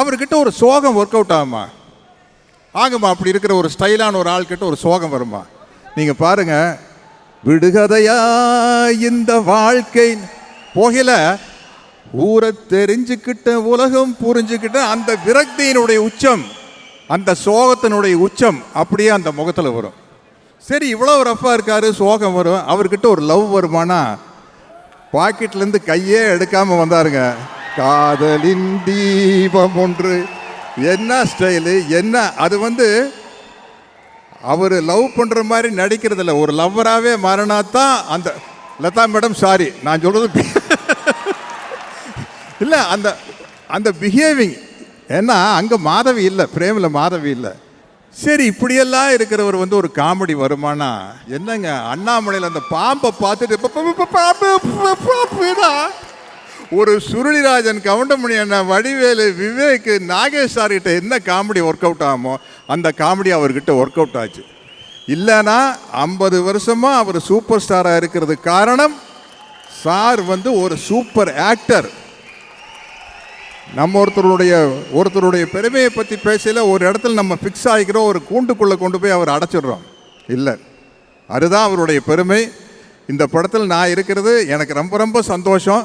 அவர்கிட்ட ஒரு சோகம் ஒர்க் அவுட் ஆகுமா? ஆகுமா? அப்படி இருக்கிற ஒரு ஸ்டைலான ஒரு ஆள்கிட்ட ஒரு சோகம் வருமா? நீங்கள் பாருங்க, விடுகதையா இந்த வாழ்க்கை போகல, ஊரை தெரிஞ்சுக்கிட்ட உலகம் புரிஞ்சுக்கிட்ட அந்த விரக்தியினுடைய உச்சம், அந்த சோகத்தினுடைய உச்சம் அப்படியே அந்த முகத்தில் வரும். சரி, இவ்வளோ ரஃப்பாக இருக்காரு, சோகம் வரும். அவர்கிட்ட ஒரு லவ் வருமானா? பாக்கெட்லேருந்து கையே எடுக்காமல் வந்தாருங்க. காதலின் தீபம் ஒன்று. என்ன ஸ்டைலு, என்ன அது அவர் லவ் பண்ணுற மாதிரி நடிக்கிறதில்ல, ஒரு லவ்வராகவே மாறினாதான் அந்த லதா மேடம், சாரி நான் சொல்கிறது இல்லை, அந்த அந்த பிஹேவிங். ஏன்னா அங்கே மாதவி இல்லை, பிரேமில் மாதவி இல்லை. சரி, இப்படியெல்லாம் இருக்கிறவர் ஒரு காமெடி வருமானா? என்னங்க, அண்ணாமலையில் அந்த பாம்பை பார்த்துட்டு ஒரு சுருளிராஜன், கவுண்டமணி அண்ணா, வடிவேலு, விவேக், நாகேஷ் சார்கிட்ட என்ன காமெடி ஒர்க் அவுட் ஆகுமோ அந்த காமெடி அவர்கிட்ட ஒர்க் அவுட் ஆச்சு. இல்லைன்னா 50 வருஷமாக அவர் சூப்பர் ஸ்டாராக இருக்கிறது காரணம் சார் ஒரு சூப்பர் ஆக்டர். நம்ம ஒருத்தருடைய பெருமையை பற்றி பேசல, ஒரு இடத்துல நம்ம ஃபிக்ஸ் ஆகிக்கிறோம், ஒரு கூண்டுக்குள்ளே கொண்டு போய் அவர் அடைச்சிடுறோம். இல்லை, அதுதான் அவருடைய பெருமை. இந்த படத்தில் நான் இருக்கிறது எனக்கு ரொம்ப ரொம்ப சந்தோஷம்.